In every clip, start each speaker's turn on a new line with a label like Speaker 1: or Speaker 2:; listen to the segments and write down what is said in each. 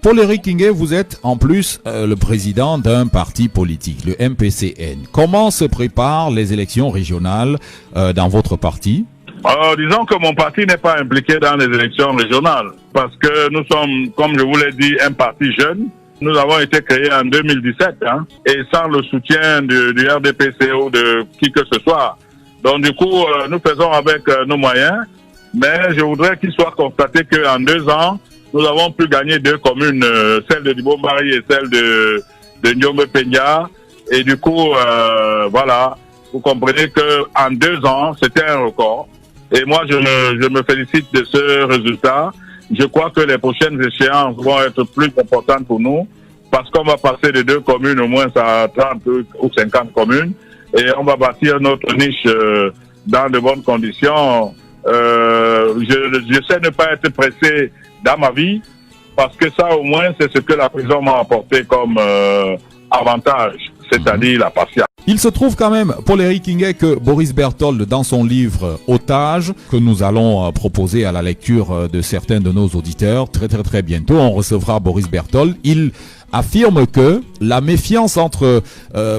Speaker 1: Paul-Éric Ngué, vous êtes en plus le président d'un parti politique, le MPCN. Comment se préparent les élections régionales dans votre parti?
Speaker 2: Disons que mon parti n'est pas impliqué dans les élections régionales parce que nous sommes, comme je vous l'ai dit, un parti jeune. Nous avons été créés en 2017 et sans le soutien du RDPC ou de qui que ce soit. Donc du coup, nous faisons avec nos moyens, mais je voudrais qu'il soit constaté qu'en 2 ans, nous avons pu gagner 2 communes, celle de Dibombari et celle de Ndiombe Peña. Et du coup, voilà, vous comprenez qu'en 2 ans, c'était un record. Et moi, je me félicite de ce résultat. Je crois que les prochaines échéances vont être plus importantes pour nous parce qu'on va passer de 2 communes au moins à 30 ou 50 communes et on va bâtir notre niche dans de bonnes conditions. Je sais ne pas être pressé dans ma vie parce que ça au moins c'est ce que la prison m'a apporté comme avantage, c'est-à-dire la patience.
Speaker 1: Il se trouve quand même, Paul-Éric Ngué, que Boris Berthold, dans son livre Otage, que nous allons proposer à la lecture de certains de nos auditeurs très bientôt, on recevra Boris Berthold, il affirme que la méfiance entre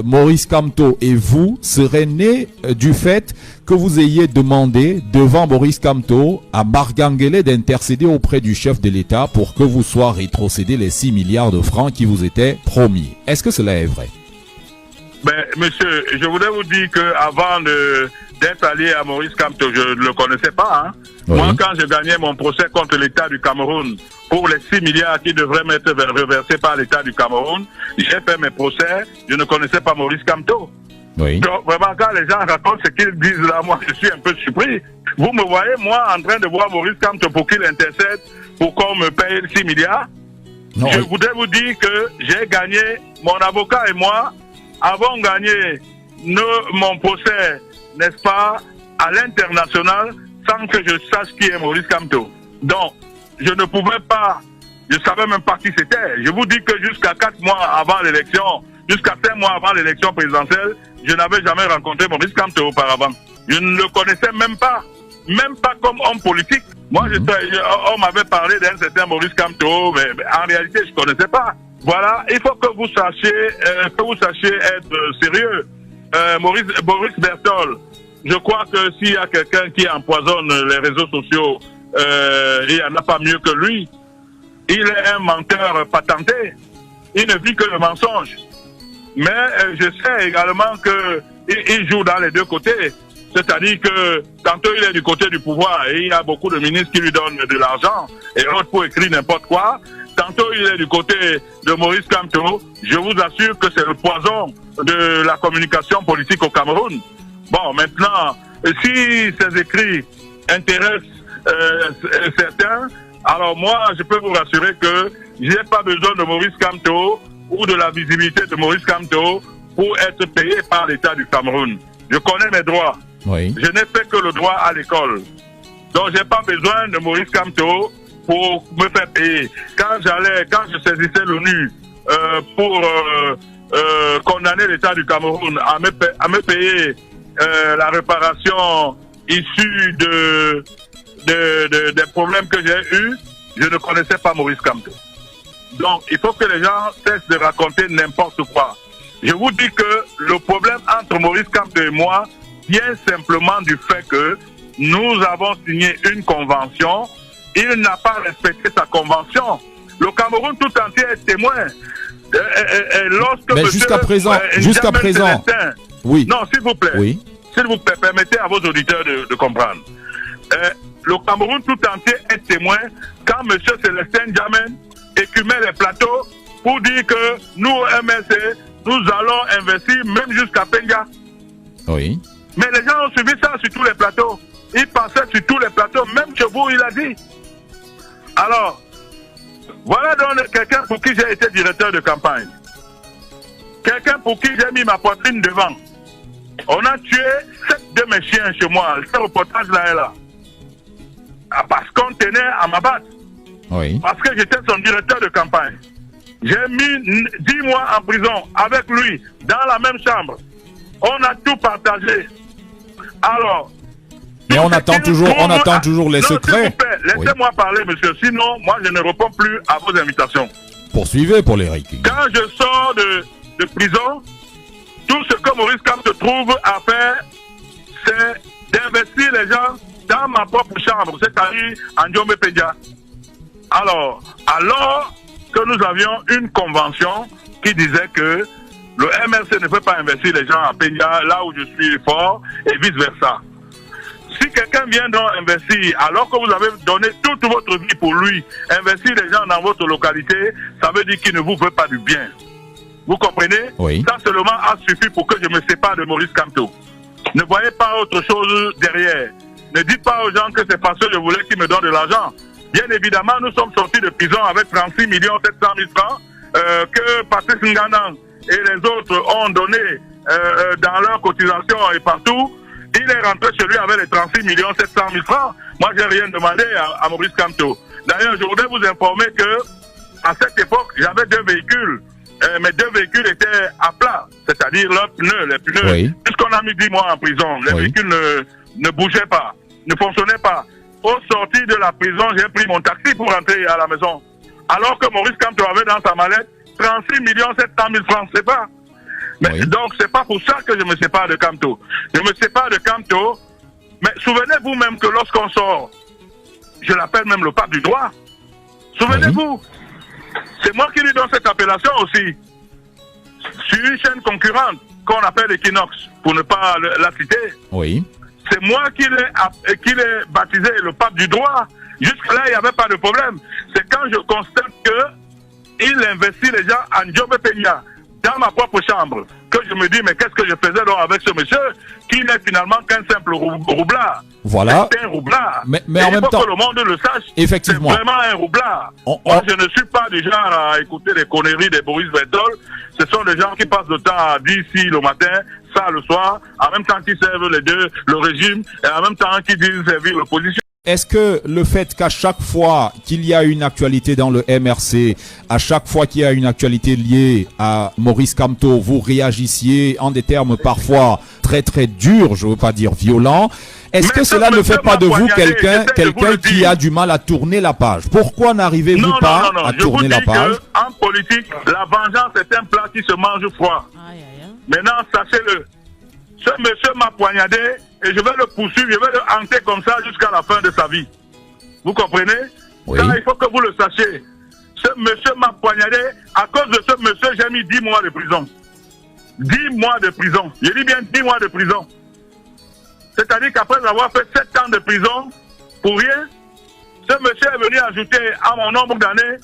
Speaker 1: Maurice Kamto et vous serait née du fait que vous ayez demandé devant Maurice Kamto à Bargangele d'intercéder auprès du chef de l'État pour que vous soient rétrocédés les 6 milliards de francs qui vous étaient promis. Est-ce que cela est vrai?
Speaker 2: Ben, monsieur, je voudrais vous dire que avant d'être allié à Maurice Kamto, je ne le connaissais pas. Oui. Moi, quand je gagnais mon procès contre l'État du Cameroun pour les 6 milliards qui devraient m'être reversés par l'État du Cameroun, j'ai fait mes procès, je ne connaissais pas Maurice Kamto. Oui. Donc, vraiment, quand les gens racontent ce qu'ils disent là, moi, je suis un peu surpris. Vous me voyez, moi, en train de voir Maurice Kamto pour qu'il intercède, pour qu'on me paye 6 milliards. Non, je voudrais vous dire que j'ai gagné, mon avocat et moi, avons gagné mon procès, n'est-ce pas, à l'international, sans que je sache qui est Maurice Kamto. Donc, je ne pouvais pas, je ne savais même pas qui c'était. Je vous dis que jusqu'à 4 mois avant l'élection, jusqu'à 5 mois avant l'élection présidentielle, je n'avais jamais rencontré Maurice Kamto auparavant. Je ne le connaissais même pas comme homme politique. Moi, on m'avait parlé d'un certain Maurice Kamto, mais en réalité, je ne connaissais pas. Voilà, il faut que vous sachiez être sérieux. Boris Berthold, je crois que s'il y a quelqu'un qui empoisonne les réseaux sociaux, il n'y en a pas mieux que lui. Il est un menteur patenté. Il ne vit que le mensonge. Mais je sais également qu'il joue dans les 2 côtés. C'est-à-dire que tantôt il est du côté du pouvoir et il y a beaucoup de ministres qui lui donnent de l'argent et l'autre pour écrire n'importe quoi. Tantôt il est du côté de Maurice Kamto. Je vous assure que c'est le poison de la communication politique au Cameroun. Bon, maintenant, si ces écrits intéressent certains, alors moi, je peux vous rassurer que je n'ai pas besoin de Maurice Kamto ou de la visibilité de Maurice Kamto pour être payé par l'État du Cameroun. Je connais mes droits. Oui. Je n'ai fait que le droit à l'école. Donc, je n'ai pas besoin de Maurice Kamto pour me faire payer. Quand je saisissais l'ONU pour condamner l'État du Cameroun à me payer la réparation issue des problèmes que j'ai eus, je ne connaissais pas Maurice Kamto. Donc, il faut que les gens cessent de raconter n'importe quoi. Je vous dis que le problème entre Maurice Kamto et moi vient simplement du fait que nous avons signé une convention. Il n'a pas respecté sa convention. Le Cameroun tout entier est témoin.
Speaker 1: Mais jusqu'à présent, oui.
Speaker 2: Non, s'il vous plaît.
Speaker 1: Oui.
Speaker 2: S'il vous plaît, permettez à vos auditeurs de comprendre. Le Cameroun tout entier est témoin quand M. Célestin Diamène écumait les plateaux pour dire que nous, MSC, nous allons investir même jusqu'à Peña. Oui. Mais les gens ont suivi ça sur tous les plateaux. Ils passaient sur tous les plateaux, même chez vous, il a dit. Alors, voilà donc quelqu'un pour qui j'ai été directeur de campagne. Quelqu'un pour qui j'ai mis ma poitrine devant. On a tué 7 de mes chiens chez moi. Ce reportage-là est là. Parce qu'on tenait à m'abattre. Oui. Parce que j'étais son directeur de campagne. J'ai mis 10 mois en prison avec lui, dans la même chambre. On a tout partagé. Alors...
Speaker 1: Mais on attend toujours les secrets.
Speaker 2: S'il vous plaît, laissez-moi parler, monsieur. Sinon, moi, je ne réponds plus à vos invitations.
Speaker 1: Poursuivez, Paul-Éric.
Speaker 2: Quand je sors de prison, tout ce que Maurice Kamto trouve à faire, c'est d'investir les gens dans ma propre chambre, c'est-à-dire en Djombe Pédia. Alors que nous avions une convention qui disait que le MRC ne peut pas investir les gens à Pédia, là où je suis fort, et vice-versa. Si quelqu'un vient donc investir, alors que vous avez donné toute votre vie pour lui, investir les gens dans votre localité, ça veut dire qu'il ne vous veut pas du bien. Vous comprenez?
Speaker 1: Oui.
Speaker 2: Ça seulement a suffi pour que je me sépare de Maurice Kamto. Ne voyez pas autre chose derrière. Ne dites pas aux gens que c'est parce que je voulais qu'ils me donnent de l'argent. Bien évidemment, nous sommes sortis de prison avec 36 700 000 francs que Patrice Nganang et les autres ont donné dans leur cotisation et partout. Il est rentré chez lui avec les 36 700 000 francs. Moi, j'ai rien demandé à Maurice Kamto. D'ailleurs, je voudrais vous informer que à cette époque, j'avais 2 véhicules. Mes 2 véhicules étaient à plat, c'est-à-dire leurs pneus, les pneus.
Speaker 1: Oui.
Speaker 2: Puisqu'on a mis 10 mois en prison, les véhicules ne bougeaient pas, ne fonctionnaient pas. Au sortir de la prison, j'ai pris mon taxi pour rentrer à la maison. Alors que Maurice Kamto avait dans sa mallette 36 700 000 francs, c'est pas. Mais
Speaker 1: Oui.
Speaker 2: donc, c'est pas pour ça que je me sépare de Kamto. Je me sépare de Kamto, mais souvenez-vous même que lorsqu'on sort, je l'appelle même le pape du droit. Souvenez-vous, c'est moi qui lui donne cette appellation aussi. Sur une chaîne concurrente qu'on appelle Equinox, pour ne pas la citer.
Speaker 1: Oui.
Speaker 2: C'est moi qui l'ai baptisé le pape du droit. Jusque-là, il n'y avait pas de problème. C'est quand je constate qu'il investit les gens en Djombe Pédia, dans ma propre chambre, que je me dis, mais qu'est-ce que je faisais donc avec ce monsieur qui n'est finalement qu'un simple roublard.
Speaker 1: Voilà.
Speaker 2: C'est un roublard.
Speaker 1: Mais en même temps,
Speaker 2: il faut que le monde le sache.
Speaker 1: effectivement.
Speaker 2: C'est vraiment un roublard. Moi, je ne suis pas du genre à écouter les conneries de Boris Bertol. Ce sont des gens qui passent le temps à dire ci le matin, ça le soir, en même temps qu'ils servent les deux, le régime, et en même temps qu'ils disent servir l'opposition.
Speaker 1: Est-ce que le fait qu'à chaque fois qu'il y a une actualité dans le MRC, à chaque fois qu'il y a une actualité liée à Maurice Kamto, vous réagissiez en des termes parfois très très durs, je ne veux pas dire violents, est-ce que cela ne fait pas de vous quelqu'un qui a du mal à tourner la page? Pourquoi n'arrivez-vous pas à tourner la page?
Speaker 2: En politique, la vengeance est un plat qui se mange froid. Maintenant, sachez-le. Ce monsieur m'a poignardé et je vais le poursuivre, je vais le hanter comme ça jusqu'à la fin de sa vie. Vous comprenez?
Speaker 1: Oui.
Speaker 2: Ça, il faut que vous le sachiez. Ce monsieur m'a poignardé. À cause de ce monsieur, j'ai mis 10 mois de prison. 10 mois de prison. Je dis bien 10 mois de prison. C'est-à-dire qu'après avoir fait 7 ans de prison, pour rien, ce monsieur est venu ajouter à mon nombre d'années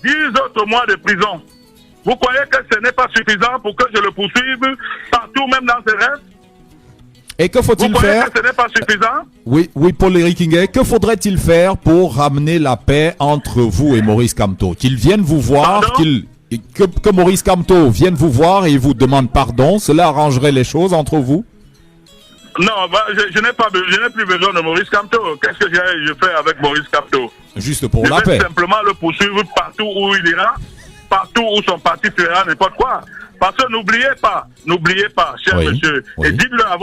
Speaker 2: 10 autres mois de prison. Vous croyez que ce n'est pas suffisant pour que je le poursuive partout, même dans ses rêves?
Speaker 1: Et que faut-il faire?
Speaker 2: Vous croyez que ce n'est pas suffisant?
Speaker 1: Oui, Paul-Éric Nguyen, que faudrait-il faire pour ramener la paix entre vous et Maurice Kamto? Qu'il vienne vous voir, que Maurice Kamto vienne vous voir et vous demande pardon, cela arrangerait les choses entre vous?
Speaker 2: Non, je n'ai plus besoin de Maurice Kamto. Qu'est-ce que je fais avec Maurice Kamto?
Speaker 1: Juste pour la paix.
Speaker 2: Je vais simplement le poursuivre partout où il ira, partout où son parti fera n'importe quoi. Parce que n'oubliez pas, cher monsieur, et dites-le à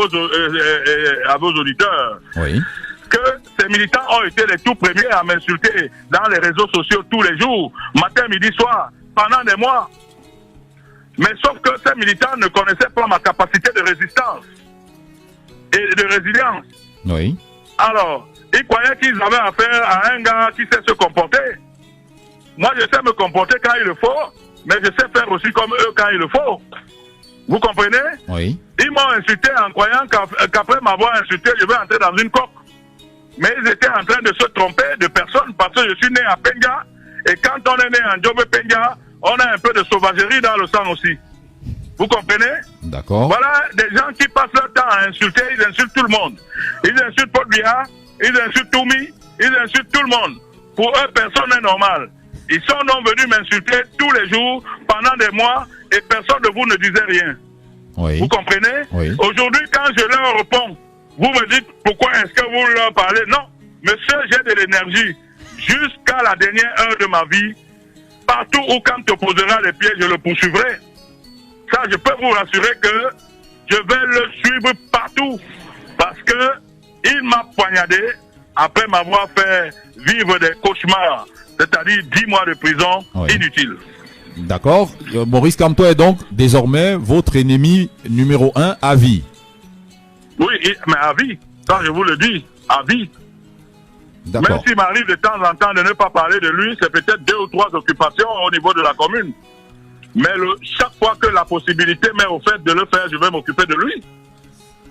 Speaker 2: vos auditeurs, que ces militants ont été les tout premiers à m'insulter dans les réseaux sociaux tous les jours, matin, midi, soir, pendant des mois. Mais sauf que ces militants ne connaissaient pas ma capacité de résistance et de résilience.
Speaker 1: Oui.
Speaker 2: Alors, ils croyaient qu'ils avaient affaire à un gars qui sait se comporter. Moi, je sais me comporter quand il le faut, mais je sais faire aussi comme eux quand il le faut. Vous comprenez?
Speaker 1: Oui.
Speaker 2: Ils m'ont insulté en croyant qu'après m'avoir insulté, je vais entrer dans une coque. Mais ils étaient en train de se tromper de personne parce que je suis né à Penga. Et quand on est né en Djombe Penga, on a un peu de sauvagerie dans le sang aussi. Vous comprenez?
Speaker 1: D'accord.
Speaker 2: Voilà des gens qui passent leur temps à insulter, ils insultent tout le monde. Ils insultent Paul Biya, ils insultent Toumi, ils insultent tout le monde. Pour eux, personne n'est normal. Ils sont donc venus m'insulter tous les jours, pendant des mois, et personne de vous ne disait rien.
Speaker 1: Oui.
Speaker 2: Vous comprenez?
Speaker 1: Oui.
Speaker 2: Aujourd'hui, quand je leur réponds, vous me dites pourquoi est-ce que vous leur parlez? Non, monsieur, j'ai de l'énergie. Jusqu'à la dernière heure de ma vie, partout où quand te posera les pieds, je le poursuivrai. Ça, je peux vous rassurer que je vais le suivre partout. Parce que il m'a poignardé après m'avoir fait vivre des cauchemars. C'est-à-dire 10 mois de prison inutile.
Speaker 1: D'accord. Maurice Kamto est donc désormais votre ennemi numéro 1 à vie.
Speaker 2: Oui, mais à vie. Quand je vous le dis, à vie. Même s'il m'arrive de temps en temps de ne pas parler de lui, c'est peut-être 2 ou 3 occupations au niveau de la commune. Mais chaque fois que la possibilité m'est offerte de le faire, je vais m'occuper de lui.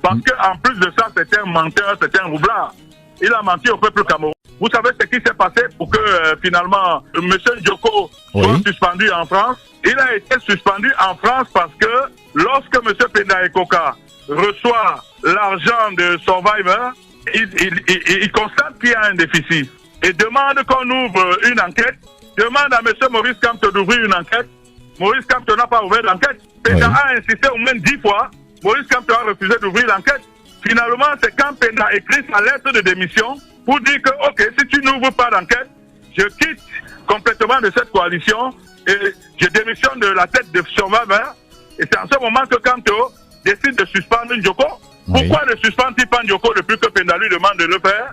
Speaker 2: Parce qu'en plus de ça, c'est un menteur, c'est un roublard. Il a menti au peuple camerounais. Vous savez ce qui s'est passé pour que finalement M. Njoko soit suspendu en France? Il a été suspendu en France parce que lorsque M. Penda Ekoka reçoit l'argent de Survivor, il constate qu'il y a un déficit et demande qu'on ouvre une enquête, demande à M. Maurice Kamto d'ouvrir une enquête. Maurice Kamto n'a pas ouvert l'enquête. Penda a insisté au moins 10 fois. Maurice Kamto a refusé d'ouvrir l'enquête. Finalement, c'est quand Penda écrit sa lettre de démission pour dire que, ok, si tu n'ouvres pas d'enquête, je quitte complètement de cette coalition et je démissionne de la tête de Survivor. Et c'est en ce moment que Kamto décide de suspendre Njoko. Pourquoi ne suspend-il pas Njoko depuis que Penda lui demande de le faire?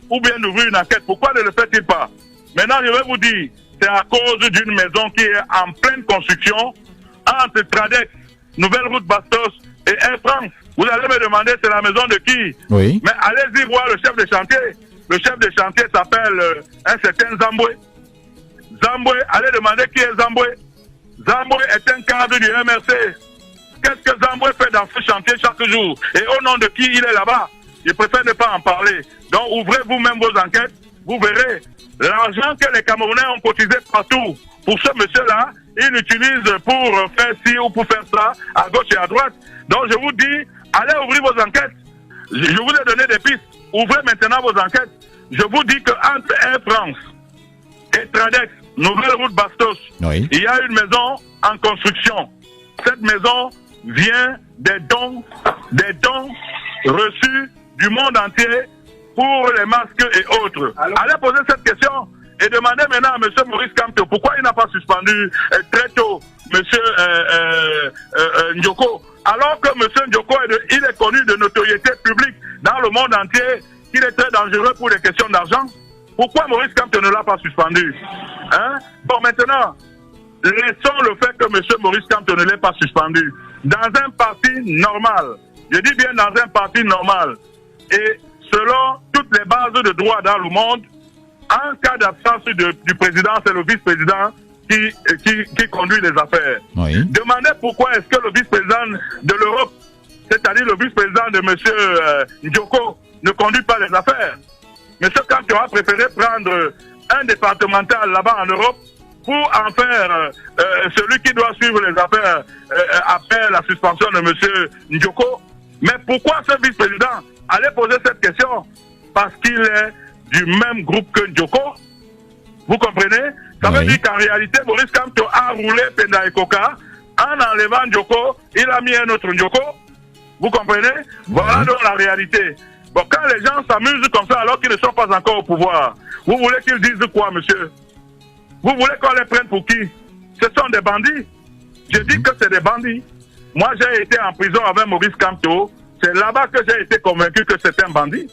Speaker 2: Ou bien d'ouvrir une enquête? Pourquoi ne le fait-il pas? Maintenant, je vais vous dire, c'est à cause d'une maison qui est en pleine construction entre Tradex, Nouvelle Route Bastos et Air France. Vous allez me demander c'est la maison de qui?
Speaker 1: Oui.
Speaker 2: Mais allez-y voir le chef de chantier. Le chef de chantier s'appelle un certain Zamboué. Zamboué, allez demander qui est Zamboué. Zamboué est un cadre du MRC. Qu'est-ce que Zamboué fait dans ce chantier chaque jour? Et au nom de qui il est là-bas? Je préfère ne pas en parler. Donc ouvrez vous-même vos enquêtes. Vous verrez l'argent que les Camerounais ont cotisé partout. Pour ce monsieur-là, il l'utilise pour faire ci ou pour faire ça, à gauche et à droite. Donc je vous dis, allez ouvrir vos enquêtes. Je vous ai donné des pistes. Ouvrez maintenant vos enquêtes. Je vous dis qu'entre Air France et Tradex, Nouvelle Route Bastos, il y a une maison en construction. Cette maison vient des dons reçus du monde entier pour les masques et autres. Allez poser cette question et demandez maintenant à M. Maurice Kamto pourquoi il n'a pas suspendu très tôt M. Njoko, alors que M. Njoko il est connu de notoriété publique dans le monde entier, qu'il est très dangereux pour les questions d'argent. Pourquoi Maurice Kamto ne l'a pas suspendu? Bon, maintenant, laissons le fait que M. Maurice Kamto ne l'ait pas suspendu. Dans un parti normal, je dis bien dans un parti normal, et selon toutes les bases de droit dans le monde, en cas d'absence du président, c'est le vice-président qui conduit les affaires. Demandez pourquoi est-ce que le vice-président de l'Europe, c'est-à-dire le vice-président de M. Njoko, ne conduit pas les affaires. M. Kamto a préféré prendre un départemental là-bas en Europe pour en faire celui qui doit suivre les affaires après la suspension de M. Njoko. Mais pourquoi ce vice-président? Allez poser cette question. Parce qu'il est du même groupe que Njoko. Vous comprenez? Ça veut dire qu'en réalité, Maurice Kamto a roulé Penda Ekoka. En enlevant Njoko, il a mis un autre Njoko. Vous comprenez? Voilà donc la réalité. Bon, quand les gens s'amusent comme ça alors qu'ils ne sont pas encore au pouvoir, vous voulez qu'ils disent quoi, monsieur? Vous voulez qu'on les prenne pour qui? Ce sont des bandits. Je dis que c'est des bandits. Moi, j'ai été en prison avec Maurice Kamto. C'est là-bas que j'ai été convaincu que c'est un bandit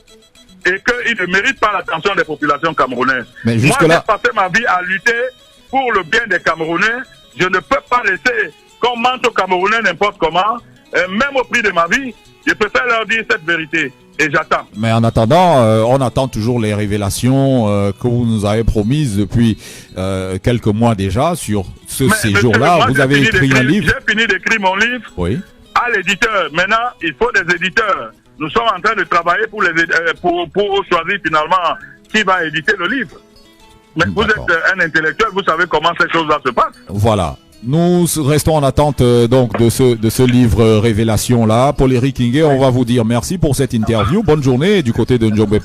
Speaker 2: et qu'il ne mérite pas l'attention des populations camerounaises. Mais moi, j'ai passé ma vie à lutter pour le bien des Camerounais. Je ne peux pas laisser qu'on mente aux Camerounais n'importe comment, même au prix de ma vie. Je préfère leur dire cette vérité. Et j'attends.
Speaker 1: Mais en attendant, on attend toujours les révélations que vous nous avez promises depuis quelques mois déjà sur ce séjour-là. Vous avez écrit un livre.
Speaker 2: J'ai fini d'écrire mon livre à l'éditeur. Maintenant, il faut des éditeurs. Nous sommes en train de travailler pour choisir finalement qui va éditer le livre. Mais vous êtes un intellectuel, vous savez comment ces choses-là se passent.
Speaker 1: Voilà. Nous restons en attente donc de ce livre révélation là. Paul-Éric Ngué, on va vous dire merci pour cette interview. Bonne journée du côté de Njombe.